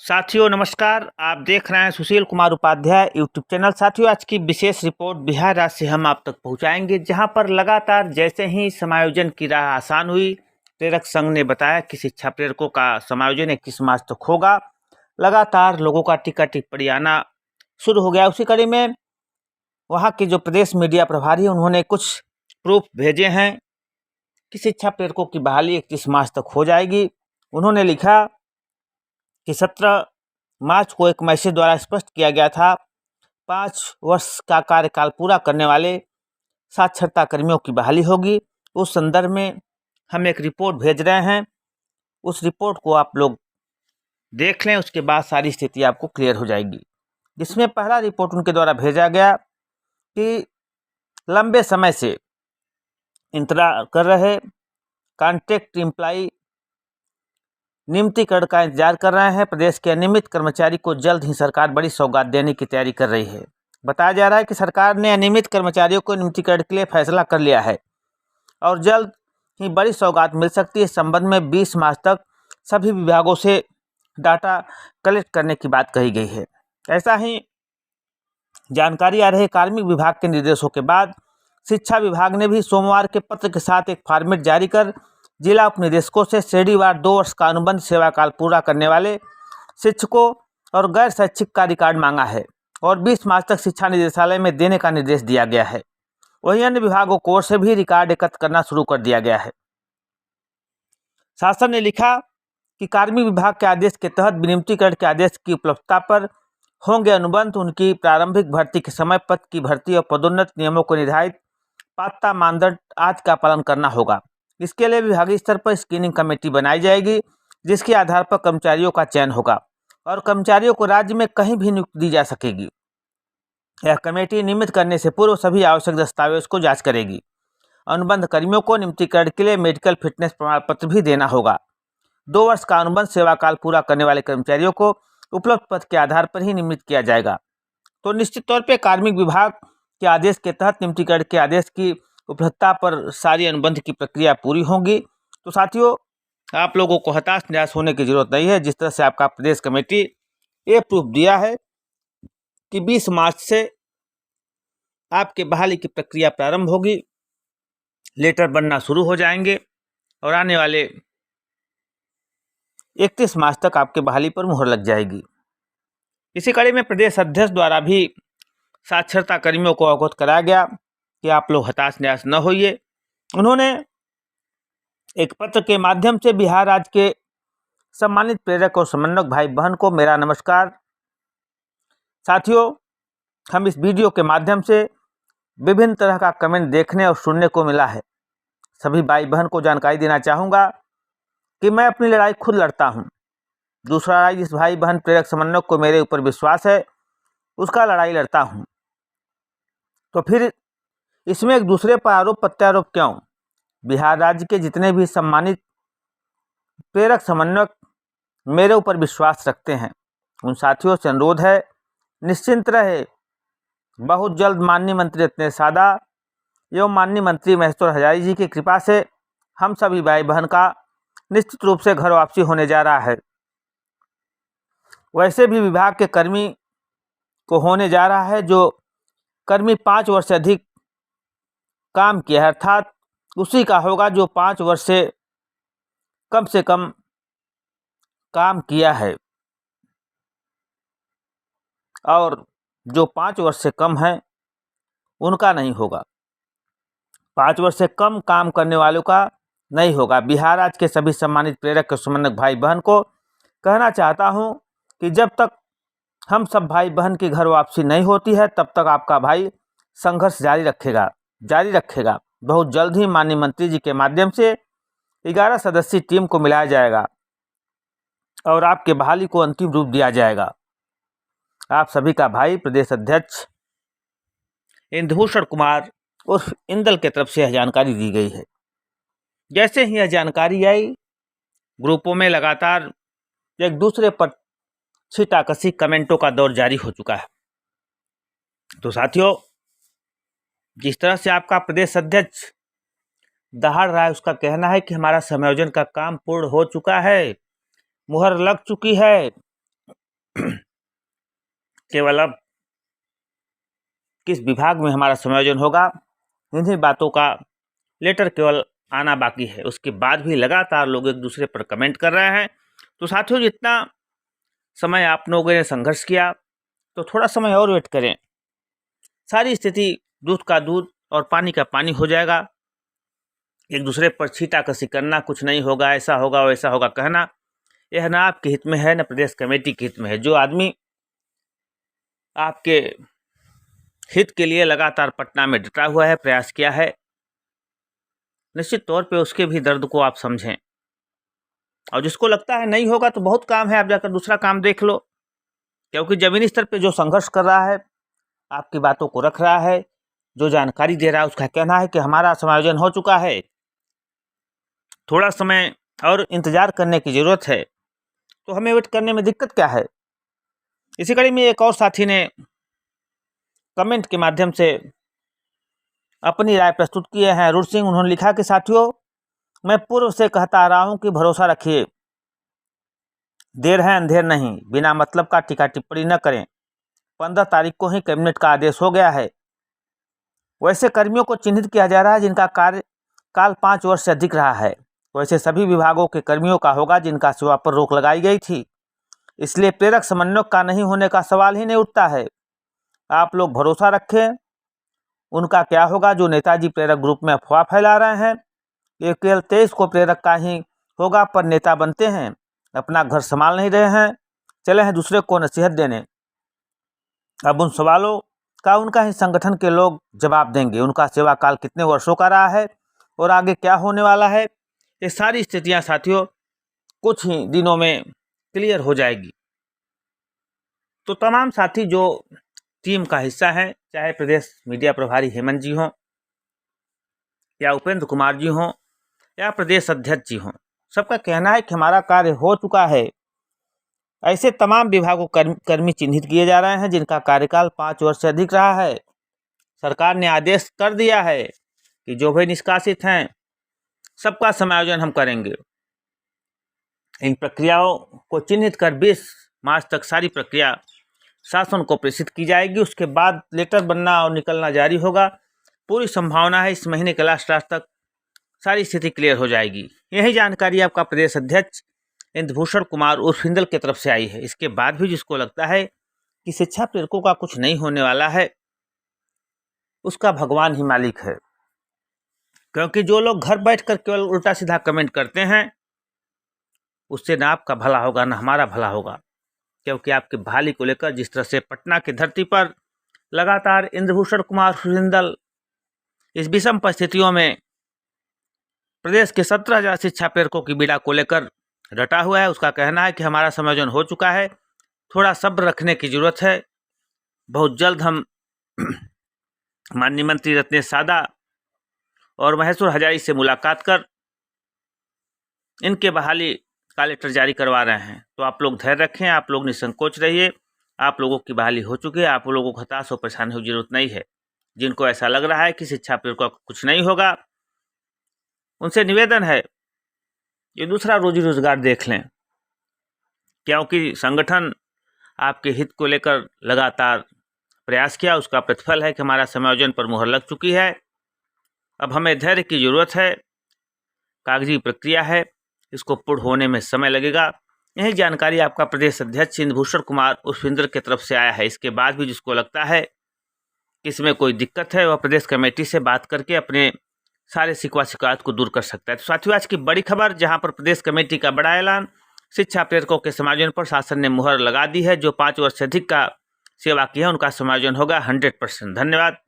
साथियों नमस्कार। आप देख रहे हैं सुशील कुमार उपाध्याय यूट्यूब चैनल। साथियों आज की विशेष रिपोर्ट बिहार राज्य से हम आप तक पहुंचाएंगे, जहां पर लगातार जैसे ही समायोजन की राह आसान हुई, प्रेरक संघ ने बताया कि शिक्षा प्रेरकों का समायोजन 21 मार्च तक होगा। लगातार लोगों का टीका टिप्पणी आना शुरू हो गया। उसी कड़ी में वहाँ के जो प्रदेश मीडिया प्रभारी हैं उन्होंने कुछ प्रूफ भेजे हैं कि शिक्षा प्रेरकों की बहाली 31 मार्च तक हो जाएगी। उन्होंने लिखा कि 17 मार्च को एक मैसेज द्वारा स्पष्ट किया गया था 5 वर्ष का कार्यकाल पूरा करने वाले साक्षरता कर्मियों की बहाली होगी। उस संदर्भ में हम एक रिपोर्ट भेज रहे हैं, उस रिपोर्ट को आप लोग देख लें, उसके बाद सारी स्थिति आपको क्लियर हो जाएगी। जिसमें पहला रिपोर्ट उनके द्वारा भेजा गया कि लंबे समय से इंतजार कर रहे कॉन्ट्रैक्ट एम्प्लॉई नियमितीकरण का इंतजार कर रहे हैं। प्रदेश के अनियमित कर्मचारी को जल्द ही सरकार बड़ी सौगात देने की तैयारी कर रही है। बताया जा रहा है कि सरकार ने अनियमित कर्मचारियों को नियमितीकरण के लिए फैसला कर लिया है और जल्द ही बड़ी सौगात मिल सकती है। इस संबंध में 20 मार्च तक सभी विभागों से डाटा कलेक्ट करने की बात कही गई है। ऐसा ही जानकारी आ रही है। कार्मिक विभाग के निर्देशों के बाद शिक्षा विभाग ने भी सोमवार के पत्र के साथ एक फॉर्मेट जारी कर जिला उपनिदेशकों से श्रेणीवार 2 वर्ष का अनुबंध सेवा काल पूरा करने वाले शिक्षकों और गैर शैक्षिक का रिकॉर्ड मांगा है और 20 मार्च तक शिक्षा निदेशालय में देने का निर्देश दिया गया है। वहीं अन्य विभागों को ओर से भी रिकॉर्ड एकत्र करना शुरू कर दिया गया है। शासन ने लिखा कि कार्मिक विभाग के आदेश के तहत विनियमितीकरण के आदेश की उपलब्धता पर होंगे अनुबंध। उनकी प्रारंभिक भर्ती के समय पद की भर्ती और पदोन्नति नियमों को निर्धारित पात्रता मानदंड आदि का पालन करना होगा। इसके लिए विभागीय स्तर पर स्क्रीनिंग कमेटी बनाई जाएगी, जिसके आधार पर कर्मचारियों का चयन होगा और कर्मचारियों को राज्य में कहीं भी नियुक्ति दी जा सकेगी। यह कमेटी नियमित करने से पूर्व सभी आवश्यक दस्तावेज को जांच करेगी। अनुबंध कर्मियों को नियमितीकरण के लिए मेडिकल फिटनेस प्रमाण पत्र भी देना होगा। 2 वर्ष का अनुबंध सेवा काल पूरा करने वाले कर्मचारियों को उपलब्ध पद के आधार पर ही नियमित किया जाएगा। तो निश्चित तौर पर कार्मिक विभाग के आदेश के तहत नियमितीकरण के आदेश की उपलब्धता पर सारी अनुबंध की प्रक्रिया पूरी होगी। तो साथियों आप लोगों को हताश निराश होने की जरूरत नहीं है। जिस तरह से आपका प्रदेश कमेटी ये प्रूफ दिया है कि 20 मार्च से आपके बहाली की प्रक्रिया प्रारंभ होगी, लेटर बनना शुरू हो जाएंगे और आने वाले 31 मार्च तक आपके बहाली पर मुहर लग जाएगी। इसी कड़ी में प्रदेश अध्यक्ष द्वारा भी साक्षरता कर्मियों को अवगत कराया गया कि आप लोग हताश निराश न होइए। उन्होंने एक पत्र के माध्यम से बिहार राज्य के सम्मानित प्रेरक और समन्वयक भाई बहन को मेरा नमस्कार। साथियों हम इस वीडियो के माध्यम से विभिन्न तरह का कमेंट देखने और सुनने को मिला है। सभी भाई बहन को जानकारी देना चाहूँगा कि मैं अपनी लड़ाई खुद लड़ता हूँ। दूसरा लड़ाई जिस भाई बहन प्रेरक समन्वयक को मेरे ऊपर विश्वास है उसका लड़ाई लड़ता हूँ। तो फिर इसमें एक दूसरे पर आरोप प्रत्यारोप क्यों? बिहार राज्य के जितने भी सम्मानित प्रेरक समन्वयक मेरे ऊपर विश्वास रखते हैं, उन साथियों से अनुरोध है निश्चिंत रहे। बहुत जल्द माननीय मंत्री रत्नेश सादा एवं माननीय मंत्री महेश्वर हजारी जी की कृपा से हम सभी भाई बहन का निश्चित रूप से घर वापसी होने जा रहा है। वैसे भी विभाग के कर्मी को होने जा रहा है जो कर्मी 5 वर्ष से अधिक काम किया है, अर्थात उसी का होगा जो 5 वर्ष से कम काम किया है और जो 5 वर्ष से कम है उनका नहीं होगा। 5 वर्ष से कम काम करने वालों का नहीं होगा। बिहार राज्य के सभी सम्मानित प्रेरक समन्वयक भाई बहन को कहना चाहता हूं कि जब तक हम सब भाई बहन की घर वापसी नहीं होती है तब तक आपका भाई संघर्ष जारी रखेगा। बहुत जल्द ही माननीय मंत्री जी के माध्यम से 11 सदस्यीय टीम को मिलाया जाएगा और आपके बहाली को अंतिम रूप दिया जाएगा। आप सभी का भाई प्रदेश अध्यक्ष इंदुभूषण कुमार उर्फ इंदल के तरफ से यह जानकारी दी गई है। जैसे ही यह जानकारी आई, ग्रुपों में लगातार एक दूसरे पर छीटाकशी कमेंटों का दौर जारी हो चुका है। तो साथियों जिस तरह से आपका प्रदेश अध्यक्ष दहाड़ रहा है, उसका कहना है कि हमारा समायोजन का काम पूर्ण हो चुका है, मुहर लग चुकी है केवल अब किस विभाग में हमारा समायोजन होगा, इन्हीं बातों का लेटर केवल आना बाकी है। उसके बाद भी लगातार लोग एक दूसरे पर कमेंट कर रहे हैं। तो साथियों, जितना समय आप लोगों ने संघर्ष किया, तो थोड़ा समय और वेट करें। सारी स्थिति दूध का दूध और पानी का पानी हो जाएगा। एक दूसरे पर छींटाकशी करना, कुछ नहीं होगा, ऐसा होगा वैसा होगा कहना, यह ना आपके हित में है न प्रदेश कमेटी के हित में है। जो आदमी आपके हित के लिए लगातार पटना में डटा हुआ है, प्रयास किया है, निश्चित तौर पे उसके भी दर्द को आप समझें। और जिसको लगता है नहीं होगा तो बहुत काम है, आप जाकर दूसरा काम देख लो। क्योंकि जमीनी स्तर पे जो संघर्ष कर रहा है, आपकी बातों को रख रहा है, जो जानकारी दे रहा है, उसका कहना है कि हमारा समायोजन हो चुका है, थोड़ा समय और इंतजार करने की ज़रूरत है। तो हमें वेट करने में दिक्कत क्या है। इसी कड़ी में एक और साथी ने कमेंट के माध्यम से अपनी राय प्रस्तुत किए हैं। अरुण सिंह, उन्होंने लिखा कि साथियों, मैं पूर्व से कहता आ रहा हूं कि भरोसा रखिए, देर है अंधेर नहीं, बिना मतलब का टीका टिप्पणी न करें। 15 तारीख को ही कैबिनेट का आदेश हो गया है। वैसे कर्मियों को चिन्हित किया जा रहा है जिनका कार्यकाल 5 वर्ष से अधिक रहा है। वैसे सभी विभागों के कर्मियों का होगा जिनका सेवा पर रोक लगाई गई थी। इसलिए प्रेरक समन्वयक का नहीं होने का सवाल ही नहीं उठता है। आप लोग भरोसा रखें। उनका क्या होगा जो नेताजी प्रेरक ग्रुप में अफवाह फैला रहे हैं। ये केवल 23 को प्रेरक का ही होगा, पर नेता बनते हैं, अपना घर संभाल नहीं रहे हैं, चले हैं दूसरे को नसीहत देने। अब उन सवालों का उनका ही संगठन के लोग जवाब देंगे। उनका सेवा काल कितने वर्षों का रहा है और आगे क्या होने वाला है, ये सारी स्थितियां साथियों कुछ ही दिनों में क्लियर हो जाएगी। तो तमाम साथी जो टीम का हिस्सा हैं, चाहे प्रदेश मीडिया प्रभारी हेमंत जी हों या उपेंद्र कुमार जी हों या प्रदेश अध्यक्ष जी हों, सबका कहना है कि हमारा कार्य हो चुका है। ऐसे तमाम विभागों कर्मी चिन्हित किए जा रहे हैं जिनका कार्यकाल 5 वर्ष से अधिक रहा है। सरकार ने आदेश कर दिया है कि जो भी निष्कासित हैं सबका समायोजन हम करेंगे। इन प्रक्रियाओं को चिन्हित कर 20 मार्च तक सारी प्रक्रिया शासन को प्रेषित की जाएगी। उसके बाद लेटर बनना और निकलना जारी होगा। पूरी संभावना है इस महीने के लास्ट तक सारी स्थिति क्लियर हो जाएगी। यही जानकारी आपका प्रदेश अध्यक्ष इंद्रभूषण कुमार उर्फ हिंदल की तरफ से आई है। इसके बाद भी जिसको लगता है कि शिक्षा प्रेरकों का कुछ नहीं होने वाला है, उसका भगवान ही मालिक है। क्योंकि जो लोग घर बैठकर केवल उल्टा सीधा कमेंट करते हैं, उससे ना आपका भला होगा ना हमारा भला होगा। क्योंकि आपकी बहाली को लेकर जिस तरह से पटना की धरती पर लगातार इंद्रभूषण कुमार हिंदल इस विषम परिस्थितियों में प्रदेश के 17,000 शिक्षा प्रेरकों की पीड़ा को लेकर डटा हुआ है, उसका कहना है कि हमारा समायोजन हो चुका है, थोड़ा सब्र रखने की जरूरत है। बहुत जल्द हम माननीय मंत्री रत्नेश सादा और महेश्वर हजारी से मुलाकात कर इनके बहाली का लेटर जारी करवा रहे हैं। तो आप लोग धैर्य रखें, आप लोग निसंकोच रहिए। आप लोगों की बहाली हो चुकी है, आप लोगों को हताश और परेशान होने की जरूरत नहीं है। जिनको ऐसा लग रहा है कि शिक्षा प्रेरकों को कुछ नहीं होगा, उनसे निवेदन है ये दूसरा रोजी रोजगार देख लें। क्योंकि संगठन आपके हित को लेकर लगातार प्रयास किया, उसका प्रतिफल है कि हमारा समायोजन पर मुहर लग चुकी है। अब हमें धैर्य की जरूरत है, कागजी प्रक्रिया है, इसको पूर्ण होने में समय लगेगा। यही जानकारी आपका प्रदेश अध्यक्ष इंद्रभूषण कुमार उर्फ इंद्र की तरफ से आया है। इसके बाद भी जिसको लगता है कि इसमें कोई दिक्कत है, वह प्रदेश कमेटी से बात करके अपने सारे शिकवा शिकायत को दूर कर सकता है। तो साथियों, आज की बड़ी खबर, जहां पर प्रदेश कमेटी का बड़ा ऐलान, शिक्षा प्रेरकों के समायोजन पर शासन ने मुहर लगा दी है। जो 5 वर्ष से अधिक का सेवा की है उनका समायोजन होगा 100%। धन्यवाद।